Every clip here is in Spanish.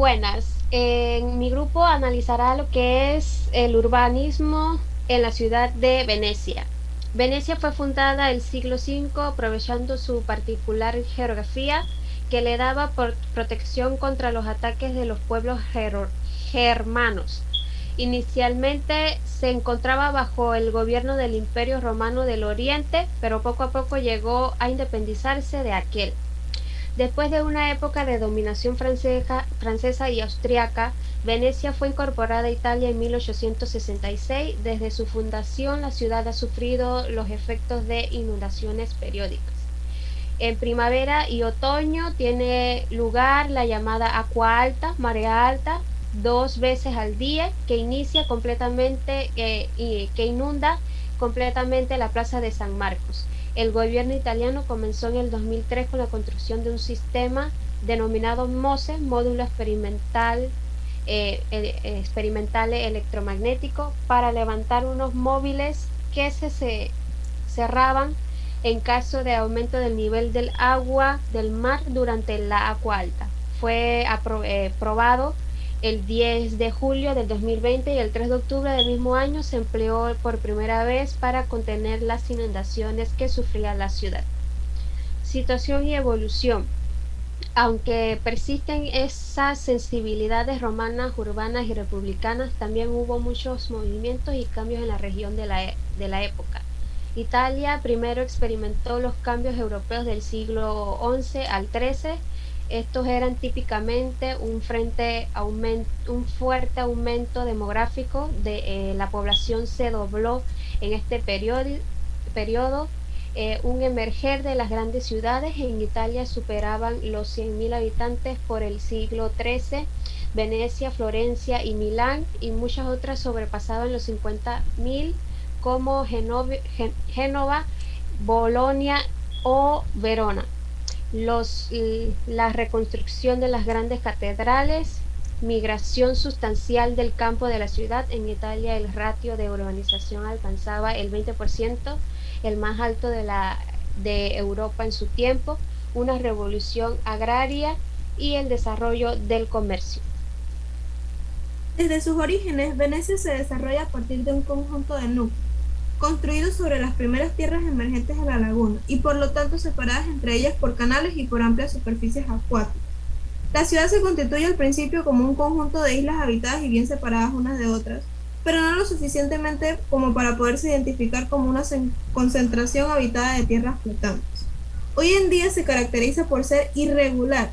Buenas. En mi grupo analizará lo que es el urbanismo en la ciudad de Venecia. Venecia fue fundada el siglo V aprovechando su particular geografía que le daba protección contra los ataques de los pueblos germanos. Inicialmente se encontraba bajo el gobierno del Imperio Romano del Oriente, pero poco a poco llegó a independizarse de aquel. Después de una época de dominación francesa y austriaca, Venecia fue incorporada a Italia en 1866. Desde su fundación, la ciudad ha sufrido los efectos de inundaciones periódicas. En primavera y otoño tiene lugar la llamada agua alta, marea alta, dos veces al día, que inicia completamente y que inunda completamente la plaza de San Marcos. El gobierno italiano comenzó en el 2003 con la construcción de un sistema denominado MOSE, módulo experimental electromagnético, para levantar unos móviles que se cerraban en caso de aumento del nivel del agua del mar durante la agua alta. Fue aprobado el 10 de julio del 2020 y el 3 de octubre del mismo año se empleó por primera vez para contener las inundaciones que sufría la ciudad. Situación y evolución. Aunque persisten esas sensibilidades romanas, urbanas y republicanas, también hubo muchos movimientos y cambios en la región de la época. Italia primero experimentó los cambios europeos del siglo XI al XIII. Estos eran típicamente un fuerte aumento demográfico de la población se dobló en este periodo. Un emerger de las grandes ciudades en Italia superaban los 100.000 habitantes por el siglo XIII. Venecia, Florencia y Milán y muchas otras sobrepasaban los 50.000 como Génova, Bolonia o Verona. La reconstrucción de las grandes catedrales, migración sustancial del campo de la ciudad. En Italia el ratio de urbanización alcanzaba el 20%, el más alto de Europa en su tiempo, una revolución agraria y el desarrollo del comercio. Desde sus orígenes, Venecia se desarrolla a partir de un conjunto de núcleos, construidos sobre las primeras tierras emergentes de la laguna y por lo tanto separadas entre ellas por canales y por amplias superficies acuáticas. La ciudad se constituye al principio como un conjunto de islas habitadas y bien separadas unas de otras, pero no lo suficientemente como para poderse identificar como una concentración habitada de tierras flotantes. Hoy en día se caracteriza por ser irregular,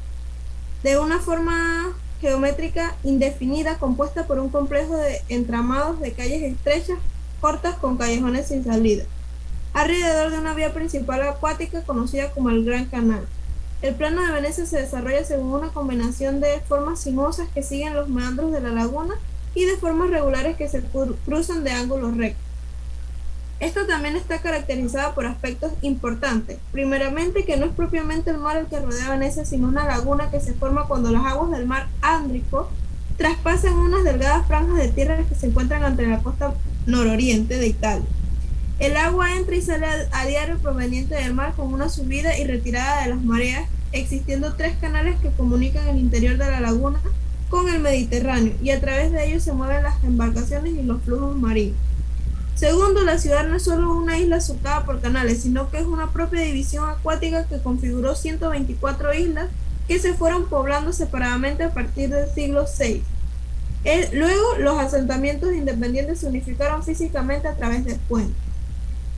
de una forma geométrica indefinida compuesta por un complejo de entramados de calles estrechas, cortas con callejones sin salida, alrededor de una vía principal acuática conocida como el Gran Canal. El plano de Venecia se desarrolla según una combinación de formas sinuosas que siguen los meandros de la laguna y de formas regulares que se cruzan de ángulos rectos. Esto también está caracterizado por aspectos importantes. Primeramente, que no es propiamente el mar el que rodea Venecia, sino una laguna que se forma cuando las aguas del mar Adriatic traspasan unas delgadas franjas de tierra que se encuentran entre la costa nororiente de Italia. El agua entra y sale a diario proveniente del mar con una subida y retirada de las mareas, existiendo tres canales que comunican el interior de la laguna con el Mediterráneo, y a través de ellos se mueven las embarcaciones y los flujos marinos. Segundo, la ciudad no es solo una isla surcada por canales, sino que es una propia división acuática que configuró 124 islas que se fueron poblando separadamente a partir del siglo VI. Luego, los asentamientos independientes se unificaron físicamente a través de puentes.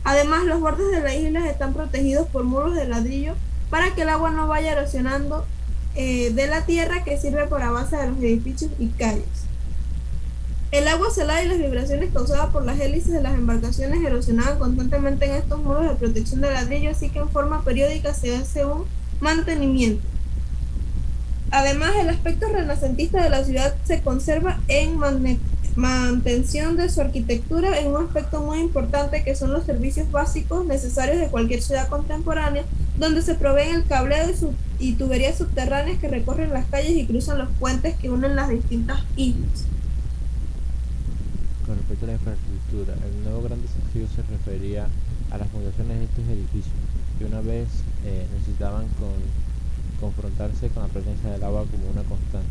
Además, los bordes de las islas están protegidos por muros de ladrillo para que el agua no vaya erosionando de la tierra que sirve para base de los edificios y calles. El agua salada y las vibraciones causadas por las hélices de las embarcaciones erosionaban constantemente en estos muros de protección de ladrillo, así que en forma periódica se hace un mantenimiento. Además, el aspecto renacentista de la ciudad se conserva en mantención de su arquitectura en un aspecto muy importante que son los servicios básicos necesarios de cualquier ciudad contemporánea, donde se proveen el cableo y tuberías subterráneas que recorren las calles y cruzan los puentes que unen las distintas islas. Con respecto a la infraestructura, el nuevo gran desafío se refería a las fundaciones de estos edificios, que una vez necesitaban confrontarse con la presencia del agua como una constante.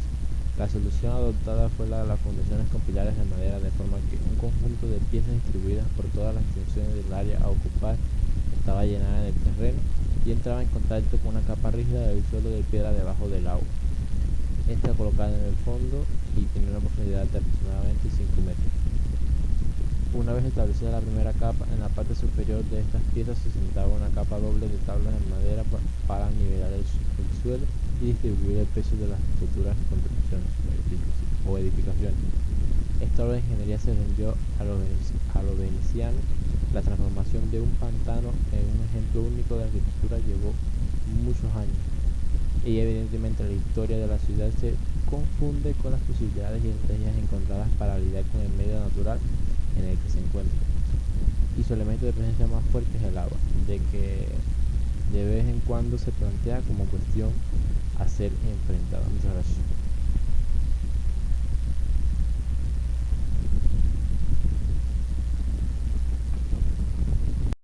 La solución adoptada fue la de las fundaciones con pilares de madera, de forma que un conjunto de piezas distribuidas por todas las extensiones del área a ocupar estaba llenada en el terreno y entraba en contacto con una capa rígida del suelo de piedra debajo del agua. Esta colocada en el fondo y tenía una profundidad de aproximadamente 5 metros. Una vez establecida la primera capa, en la parte superior de estas piezas se sentaba una capa doble de tablas de madera para nivelar el suelo y distribuir el peso de las futuras construcciones o edificaciones. Esta obra de ingeniería se rindió a los venecianos. La transformación de un pantano en un ejemplo único de arquitectura llevó muchos años, y evidentemente la historia de la ciudad se confunde con las posibilidades y estrategias encontradas para lidiar con el medio natural en el que se encuentra. Y su elemento de presencia más fuerte es el agua, de que de vez en cuando se plantea como cuestión a ser enfrentada. Muchas gracias.